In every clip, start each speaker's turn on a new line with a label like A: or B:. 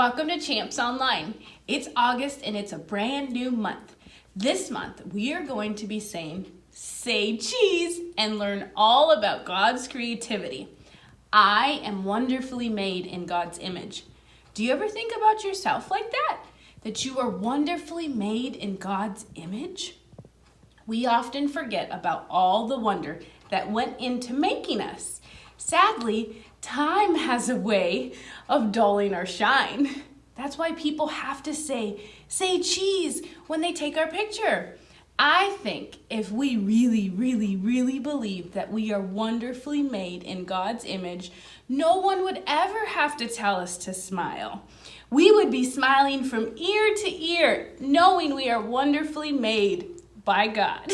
A: Welcome to Champs Online. It's August and it's a brand new month. This month we are going to be saying, say cheese, and learn all about God's creativity. I am wonderfully made in God's image. Do you ever think about yourself like that? That you are wonderfully made in God's image? We often forget about all the wonder that went into making us. Sadly, time has a way of dulling our shine. That's why people have to say cheese when they take our picture. I think if we really believe that we are wonderfully made in God's image, no one would ever have to tell us to smile. We would be smiling from ear to ear, knowing we are wonderfully made by God.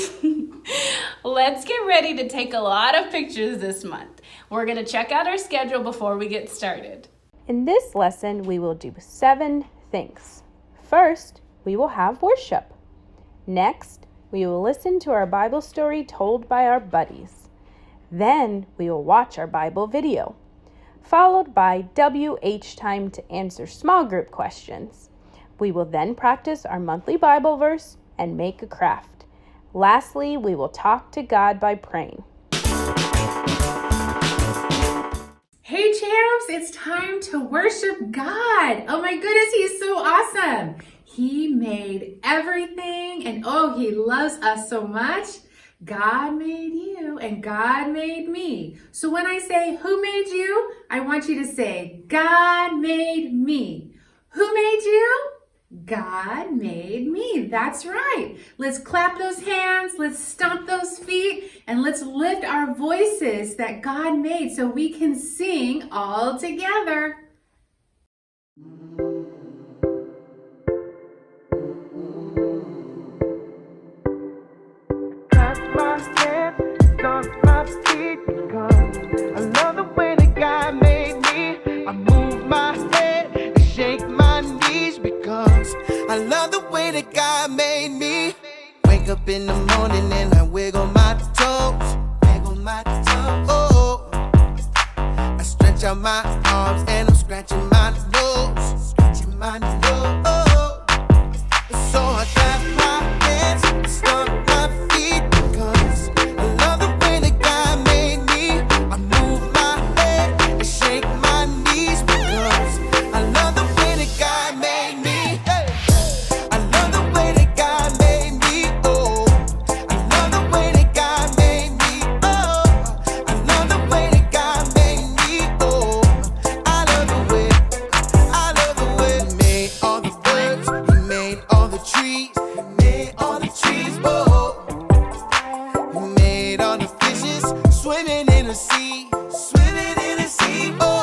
A: Let's get ready to take a lot of pictures this month. We're going to check out our schedule before we get started.
B: In this lesson, we will do 7 things. First, we will have worship. Next, we will listen to our Bible story told by our buddies. Then, we will watch our Bible video, followed by WH time to answer small group questions. We will then practice our monthly Bible verse and make a craft. Lastly, we will talk to God by praying.
C: Hey champs, it's time to worship God. Oh my goodness, he's so awesome. He made everything and he loves us so much. God made you and God made me. So when I say, who made you? I want you to say, God made me. Who made you? God made me. That's right. Let's clap those hands, let's stomp those feet, and let's lift our voices that God made so we can sing all together.
D: Tap my head, stomp my feet, because I love the way that God made me. I move my head and shake my knees because I love the way that God made me. Wake up in the morning and I wiggle my toes, oh. I stretch out my arms and I'm scratching my nose, oh. So I clap my hands and stomp my feet because I love the way that God made me. I move my head and shake my knees because I love the way that God made me. I love the way that God made me. Oh, I love the way that God made me. Oh, I love the way that God made me. Oh, I love the way. He made all the birds. He made all the trees. He made all the trees. Oh, he made all the fishes swimming in the sea. Oh,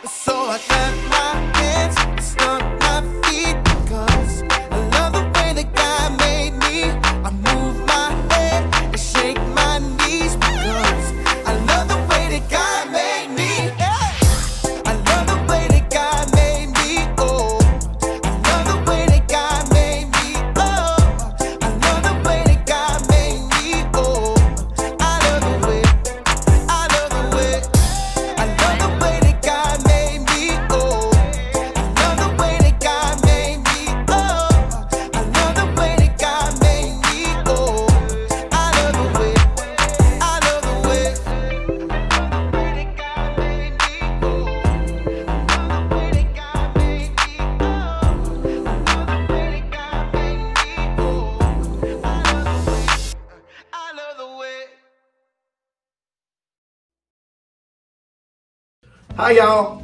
D: so I clap my hands and stomp my feet because I love the way that God made me. I move my head and shake my knees because I love the way that God made me. I love the way that God made me. Oh, I love the way that God made me. Oh, I love the way that God made me. Oh, I love the way. I love the way. I love the way that God made me. Oh, I love the way that God made me. Oh, I love the way that God made me. Oh, I love the way. I love the way. That God made me. Oh, I love the way that God made me. Oh, I love the way that God made me. Oh, I love the way.
E: Hi y'all,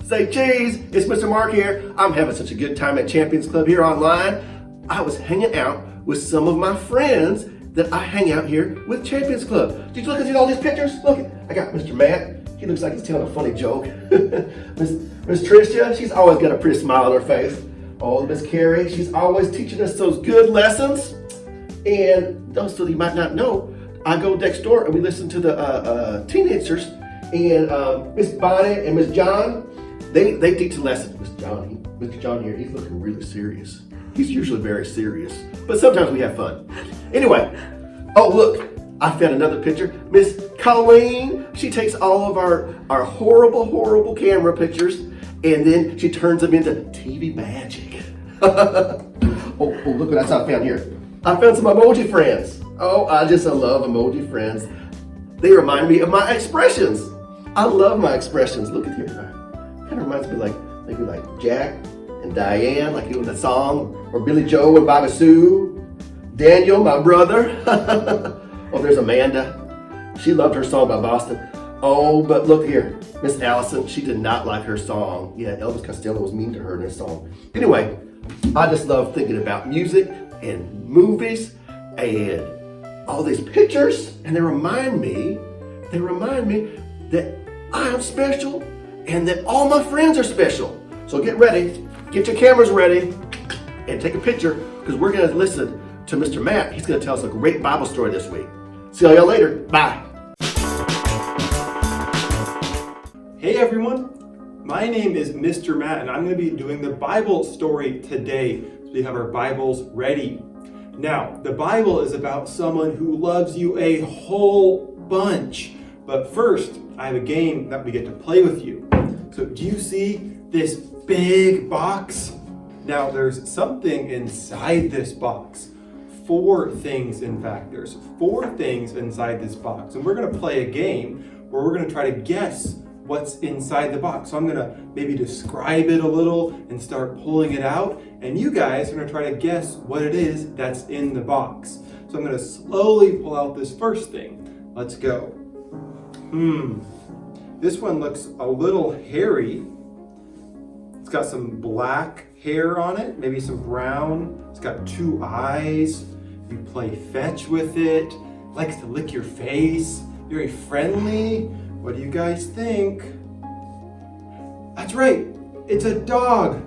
E: say cheese, it's Mr. Mark here. I'm having such a good time at Champions Club here online. I was hanging out with some of my friends that I hang out here with Champions Club. Did you look at all these pictures? Look, I got Mr. Matt. He looks like he's telling a funny joke. Miss Tricia, she's always got a pretty smile on her face. Oh, Miss Carrie, she's always teaching us those good lessons. And those of you might not know, I go next door and we listen to the teenagers. And Miss Bonnie and Miss John, they teach a lesson. Mr. John here, he's looking really serious. He's usually very serious, but sometimes we have fun. Anyway, oh look, I found another picture. Miss Colleen, she takes all of our horrible camera pictures and then she turns them into TV magic. Oh, look what I found here. I found some emoji friends. Oh, I love emoji friends. They remind me of my expressions. I love my expressions. Look at here. Kind of reminds me maybe like Jack and Diane, like you in the song, or Billy Joe and Bobby Sue. Daniel, my brother. Oh, there's Amanda. She loved her song by Boston. Oh, but look here. Miss Allison, she did not like her song. Yeah, Elvis Costello was mean to her in his song. Anyway, I just love thinking about music and movies and all these pictures, and they remind me that I am special and that all my friends are special. So get ready, get your cameras ready, and take a picture, because we're going to listen to Mr. Matt. He's going to tell us a great Bible story this week. See y'all later. Bye.
F: Hey everyone, my name is Mr. Matt, and I'm going to be doing the Bible story today. So we have our Bibles ready. Now, the Bible is about someone who loves you a whole bunch. But first, I have a game that we get to play with you. So do you see this big box? Now, there's something inside this box. 4 things, in fact. There's 4 things inside this box. And we're going to play a game where we're going to try to guess what's inside the box. So I'm going to maybe describe it a little and start pulling it out. And you guys are going to try to guess what it is that's in the box. So I'm going to slowly pull out this first thing. Let's go. This one looks a little hairy. It's got some black hair on it, maybe some brown. It's got 2 eyes. You play fetch with it. Likes to lick your face. Very friendly. What do you guys think? That's right. It's a dog.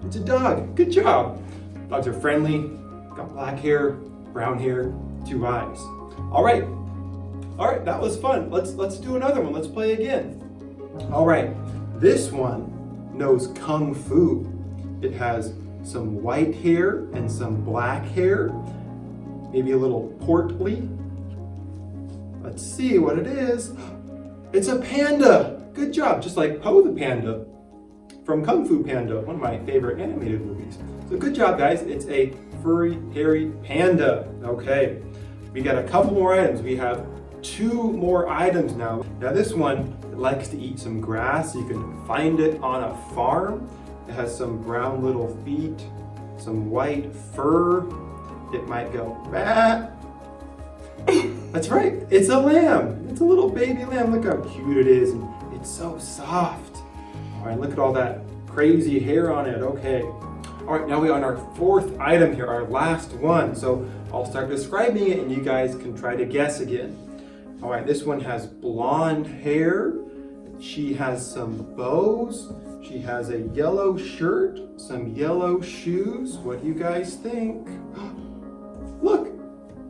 F: It's a dog. Good job. Dogs are friendly. Got black hair, brown hair, 2 eyes. All right. All right, that was fun. Let's do another one. Let's play again. All right. This one knows kung fu. It has some white hair and some black hair. Maybe a little portly. Let's see what it is. It's a panda. Good job. Just like Po the Panda from Kung Fu Panda, one of my favorite animated movies. So good job, guys. It's a furry, hairy panda. Okay. We got a couple more items. We have 2 more items now. Now this one likes to eat some grass. You can find it on a farm. It has some brown little feet, some white fur. It might go, bah. That's right, it's a lamb. It's a little baby lamb. Look how cute it is. And it's so soft. All right, look at all that crazy hair on it. Okay. All right, now we're on our 4th item here, our last one. So I'll start describing it and you guys can try to guess again. All right, this one has blonde hair. She has some bows. She has a yellow shirt, some yellow shoes. What do you guys think? Look,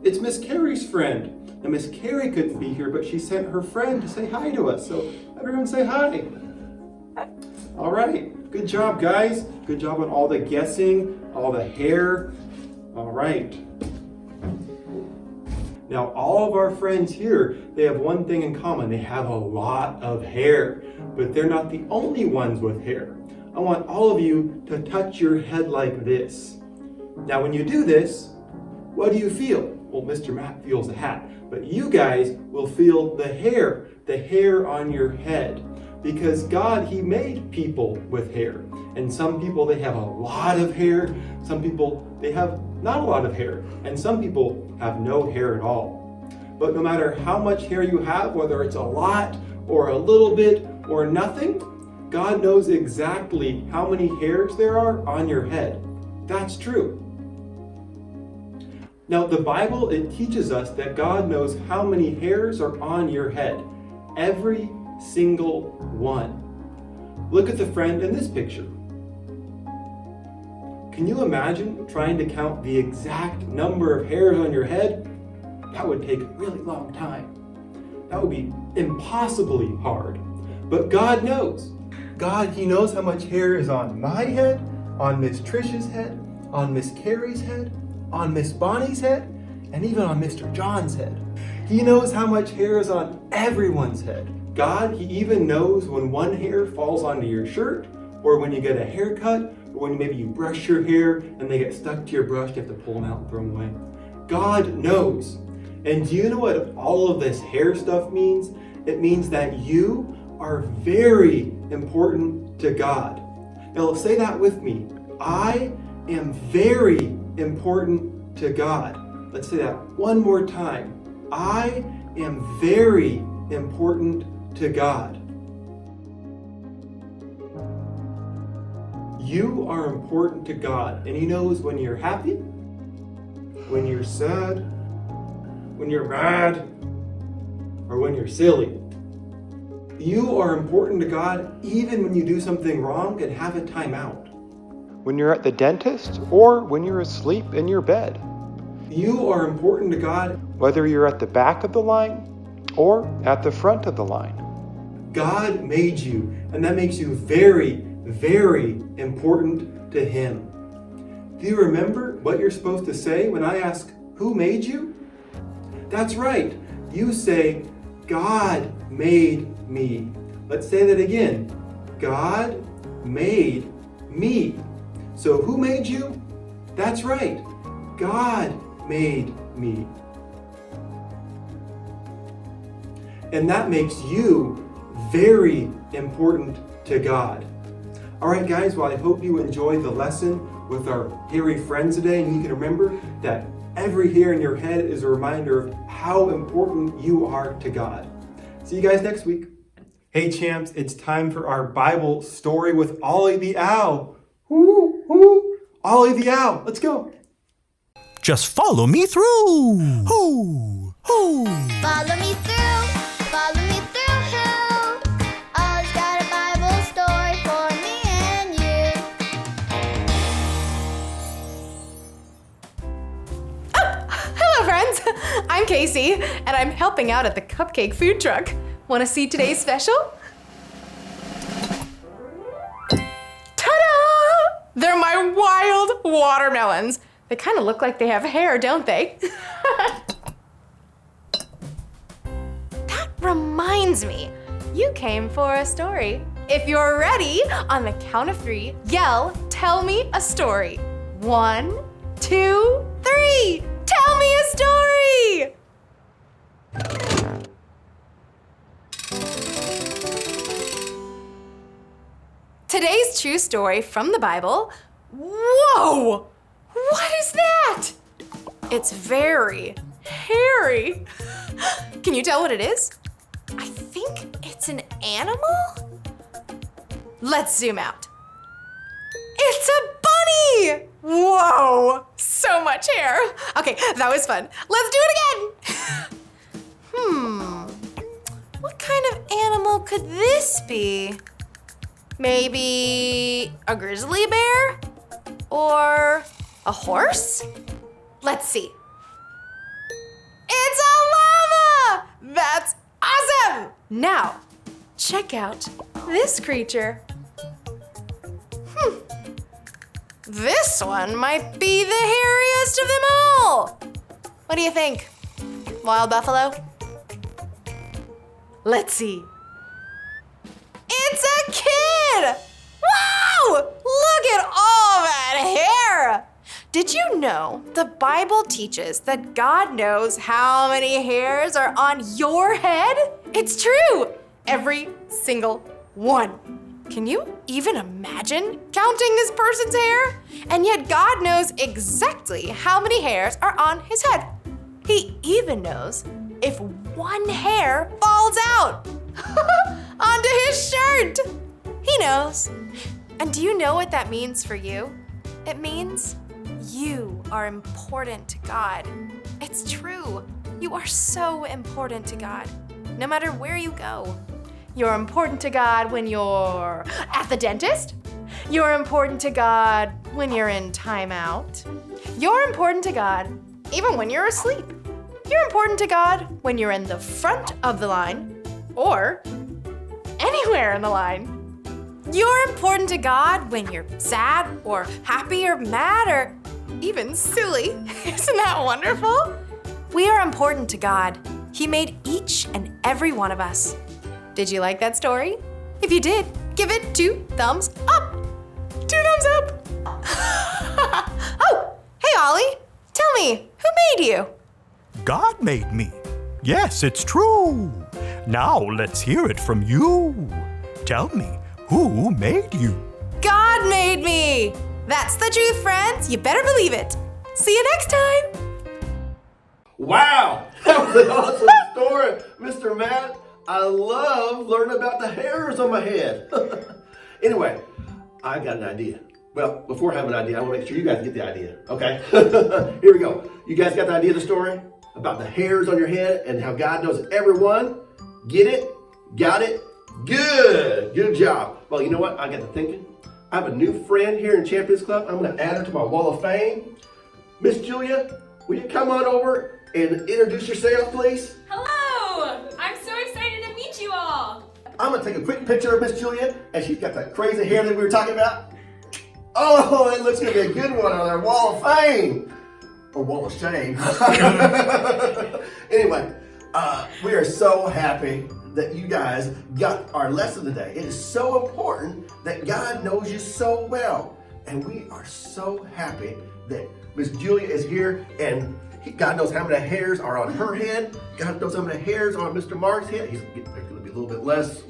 F: it's Miss Carrie's friend. Now, Miss Carrie couldn't be here, but she sent her friend to say hi to us. So everyone say hi. All right, good job, guys. Good job on all the guessing, all the hair. All right. Now, all of our friends here, they have one thing in common. They have a lot of hair, but they're not the only ones with hair. I want all of you to touch your head like this. Now, when you do this, what do you feel? Well, Mr. Matt feels the hat, but you guys will feel the hair on your head. Because God, He made people with hair. And some people, they have a lot of hair. Some people, they have not a lot of hair. And some people have no hair at all. But no matter how much hair you have, whether it's a lot or a little bit or nothing, God knows exactly how many hairs there are on your head. That's true. Now, the Bible, it teaches us that God knows how many hairs are on your head. Every single one. Look at the friend in this picture. Can you imagine trying to count the exact number of hairs on your head? That would take a really long time. That would be impossibly hard. But God knows. God, He knows how much hair is on my head, on Miss Trish's head, on Miss Carrie's head, on Miss Bonnie's head, and even on Mr. John's head. He knows how much hair is on everyone's head. God, He even knows when one hair falls onto your shirt or when you get a haircut, or when maybe you brush your hair and they get stuck to your brush, you have to pull them out and throw them away. God knows. And do you know what all of this hair stuff means? It means that you are very important to God. Now let's say that with me. I am very important to God. Let's say that one more time. I am very important to God. You are important to God, and He knows when you're happy, when you're sad, when you're mad, or when you're silly. You are important to God even when you do something wrong and have a timeout.
G: When you're at the dentist or when you're asleep in your bed.
F: You are important to God
G: Whether you're at the back of the line or at the front of the line.
F: God made you, and that makes you very, very important to Him. Do you remember what you're supposed to say when I ask, who made you? That's right. You say, God made me. Let's say that again. God made me. So who made you? That's right. God made me. And that makes you very important to God. All right, guys, well, I hope you enjoyed the lesson with our hairy friends today, and you can remember that every hair in your head is a reminder of how important you are to God. See you guys next week. Hey, champs, it's time for our Bible story with Ollie the Owl. Woo, woo. Ollie the Owl, let's go.
H: Just follow me through. Hoo, hoo.
I: Follow me through, follow me through, who? Ollie's got a Bible story for me and you.
B: Hello, friends. I'm Casey, and I'm helping out at the cupcake food truck. Want to see today's special? Ta-da! They're my wild watermelons. They kind of look like they have hair, don't they? That reminds me, you came for a story. If you're ready, on the count of 3, yell, tell me a story. 1, 2, 3. Tell me a story! Today's true story from the Bible. Whoa! What is that? It's very hairy. Can you tell what it is? I think it's an animal? Let's zoom out. It's a bunny! Whoa! So much hair. Okay, that was fun. Let's do it again. What kind of animal could this be? Maybe a grizzly bear? Or a horse? Let's see. It's a llama! That's awesome! Now, check out this creature. This one might be the hairiest of them all. What do you think? Wild buffalo? Let's see. It's a kid! Wow! Look at all that hair! Did you know the Bible teaches that God knows how many hairs are on your head? It's true! Every single one. Can you even imagine counting this person's hair? And yet God knows exactly how many hairs are on his head. He even knows if one hair falls out onto his shirt. He knows. And do you know what that means for you? It means you are important to God. It's true. You are so important to God, no matter where you go. You're important to God when you're at the dentist. You're important to God when you're in timeout. You're important to God even when you're asleep. You're important to God when you're in the front of the line or anywhere in the line. You're important to God when you're sad or happy or mad or even silly. Isn't that wonderful? We are important to God. He made each and every one of us. Did you like that story? If you did, give it 2 thumbs up.
J: Ollie. Tell me, who made you?
H: God made me. Yes, it's true. Now let's hear it from you. Tell me, who made you?
J: God made me. That's the truth, friends. You better believe it. See you next time.
E: Wow, that was an awesome story, Mr. Matt. I love learning about the hairs on my head. Anyway, I got an idea. Well, before I have an idea, I want to make sure you guys get the idea, okay? Here we go. You guys got the idea of the story? About the hairs on your head and how God knows everyone? Get it? Got it? Good. Good job. Well, you know what? I got to thinking. I have a new friend here in Champions Club. I'm going to add her to my wall of fame. Miss Julia, will you come on over and introduce yourself, please?
K: Hello! I'm so excited to meet you all.
E: I'm going to take a quick picture of Miss Julia, and she's got that crazy hair that we were talking about. Oh, it looks going to be a good one on our wall of fame. Or wall of shame. Anyway, we are so happy that you guys got our lesson today. It is so important that God knows you so well. And we are so happy that Miss Julia is here, and God knows how many hairs are on her head. God knows how many hairs are on Mr. Mark's head. He's going to be a little bit less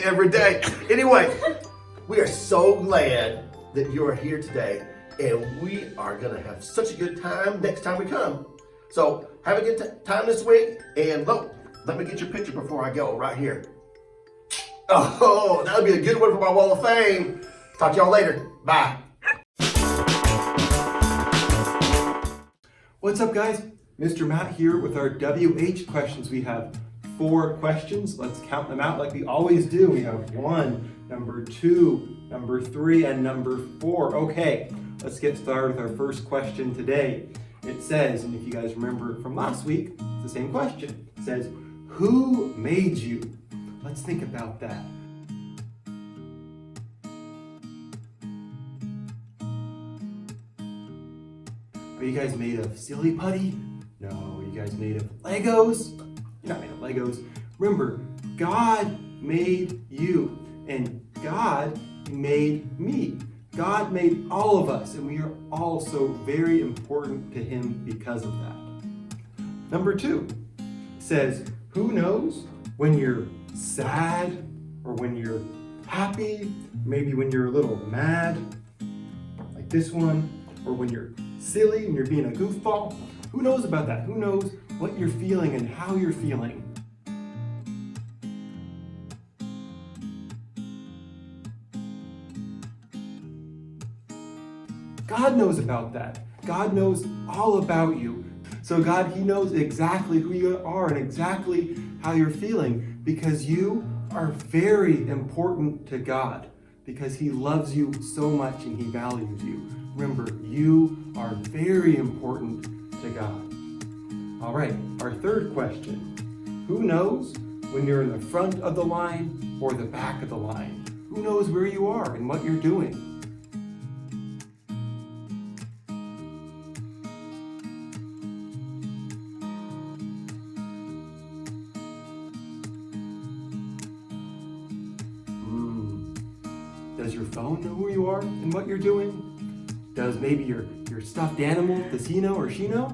E: every day. Anyway, we are so glad that you are here today, and we are going to have such a good time next time we come. So have a good time this week, and look, let me get your picture before I go right here. Oh, that'll be a good one for my wall of fame. Talk to y'all later. Bye.
F: What's up, guys? Mr. Matt here with our WH questions. We have 4 questions. Let's count them out like we always do. We have 1, number 2, number 3, and number 4. Okay, let's get started with our first question today. It says, and if you guys remember from last week, it's the same question. It says, who made you? Let's think about that. Are you guys made of silly putty? No. Are you guys made of Legos? You're not made of Legos. Remember, God made you, and God made me. God made all of us, and we are all so very important to Him because of that. Number 2 says, who knows when you're sad or when you're happy, maybe when you're a little mad, like this one, or when you're silly and you're being a goofball? Who knows about that? Who knows what you're feeling and how you're feeling? God knows about that. God knows all about you. So God, He knows exactly who you are and exactly how you're feeling, because you are very important to God, because He loves you so much and He values you. Remember, you are very important to God. All right, our third question. Who knows when you're in the front of the line or the back of the line? Who knows where you are and what you're doing? Does your phone know who you are and what you're doing? Does maybe your stuffed animal, does he know or she know?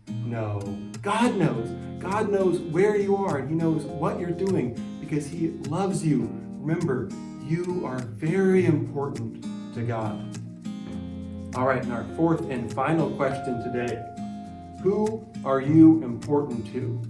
F: No. God knows. God knows where you are, and He knows what you're doing because He loves you. Remember, you are very important to God. All right, and our fourth and final question today. Who are you important to?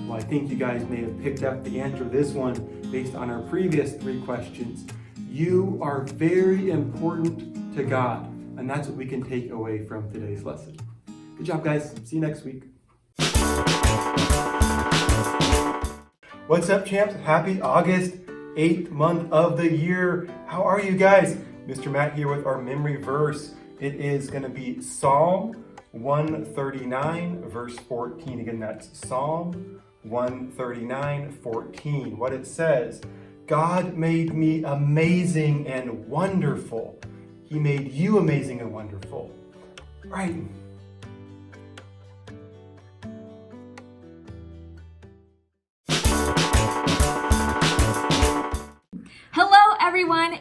F: Well, I think you guys may have picked up the answer to this one based on our previous 3 questions. You are very important to God, and that's what we can take away from today's lesson. Good job, guys. See you next week. What's up, champs? Happy August, 8th month of the year. How are you guys? Mr. Matt here with our memory verse. It is going to be Psalm 139, verse 14. Again, that's Psalm 139:14. What it says, God made me amazing and wonderful. He made you amazing and wonderful. Right.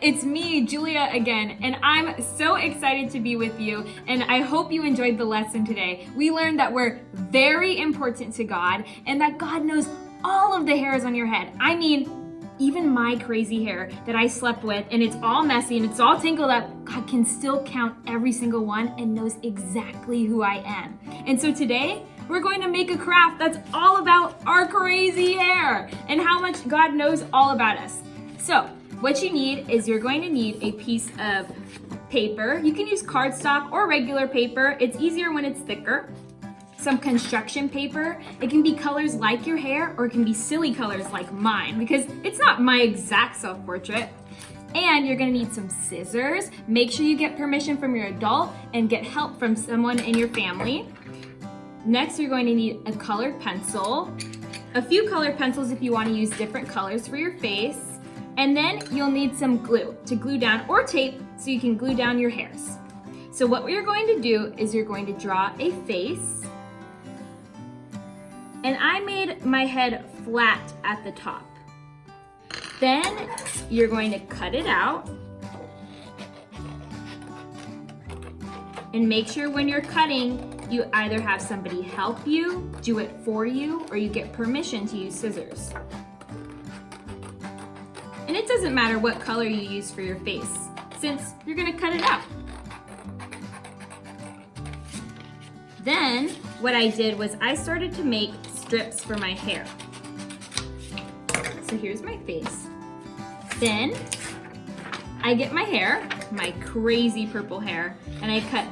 K: it's me, Julia again, and I'm so excited to be with you, and I hope you enjoyed the lesson today. We learned that we're very important to God, and that God knows all of the hairs on your head. I mean, even my crazy hair that I slept with, and it's all messy and it's all tangled up, God can still count every single one and knows exactly who I am. And so today, we're going to make a craft that's all about our crazy hair and how much God knows all about us. So, what you need is you're going to need a piece of paper. You can use cardstock or regular paper. It's easier when it's thicker. Some construction paper. It can be colors like your hair, or it can be silly colors like mine, because it's not my exact self-portrait. And you're gonna need some scissors. Make sure you get permission from your adult and get help from someone in your family. Next, you're going to need a colored pencil, a few colored pencils if you want to use different colors for your face, and then you'll need some glue to glue down, or tape, so you can glue down your hairs. So what you're going to do is you're going to draw a face, and I made my head flat at the top. Then you're going to cut it out, and make sure when you're cutting, you either have somebody help you, do it for you, or you get permission to use scissors. And it doesn't matter what color you use for your face, since you're gonna cut it out. Then, what I did was I started to make strips for my hair. So here's my face. Then, I get my hair, my crazy purple hair, and I cut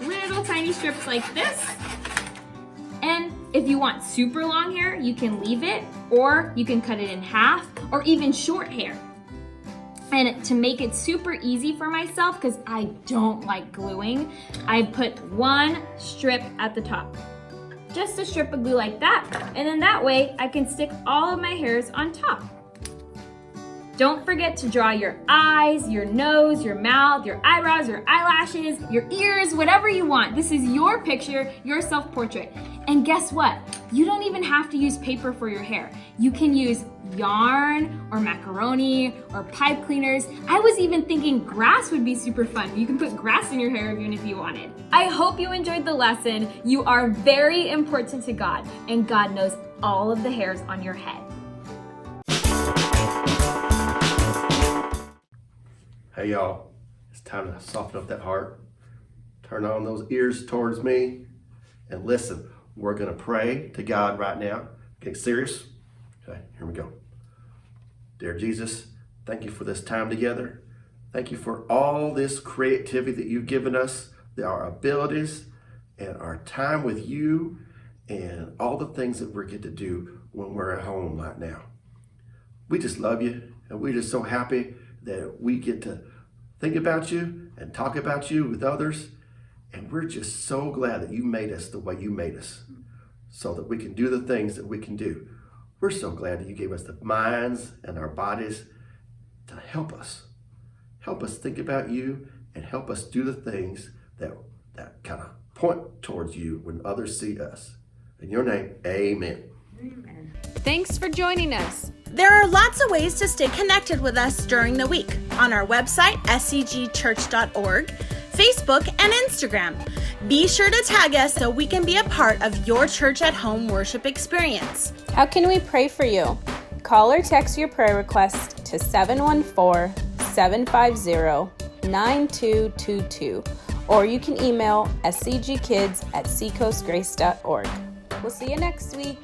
K: little tiny strips like this. And if you want super long hair, you can leave it, or you can cut it in half, or even short hair. And to make it super easy for myself, because I don't like gluing, I put one strip at the top. Just a strip of glue like that, and then that way I can stick all of my hairs on top. Don't forget to draw your eyes, your nose, your mouth, your eyebrows, your eyelashes, your ears, whatever you want. This is your picture, your self-portrait. And guess what? You don't even have to use paper for your hair. You can use yarn or macaroni or pipe cleaners. I was even thinking grass would be super fun. You can put grass in your hair even if you wanted. I hope you enjoyed the lesson. You are very important to God, and God knows all of the hairs on your head.
E: Hey y'all, it's time to soften up that heart. Turn on those ears towards me and listen. We're gonna pray to God right now. Get serious? Okay, here we go. Dear Jesus, thank you for this time together. Thank you for all this creativity that you've given us, our abilities and our time with you, and all the things that we get to do when we're at home right now. We just love you, and we're just so happy that we get to think about you and talk about you with others. And we're just so glad that you made us the way you made us, so that we can do the things that we can do. We're so glad that you gave us the minds and our bodies to help us think about you and help us do the things that kind of point towards you when others see us. In your name, amen.
B: Amen. Thanks for joining us.
L: There are lots of ways to stay connected with us during the week on our website, scgchurch.org, Facebook, and Instagram. Be sure to tag us so we can be a part of your church at home worship experience.
B: How can we pray for you? Call or text your prayer request to 714-750-9222, or you can email scgkids@seacoastgrace.org. We'll see you next week.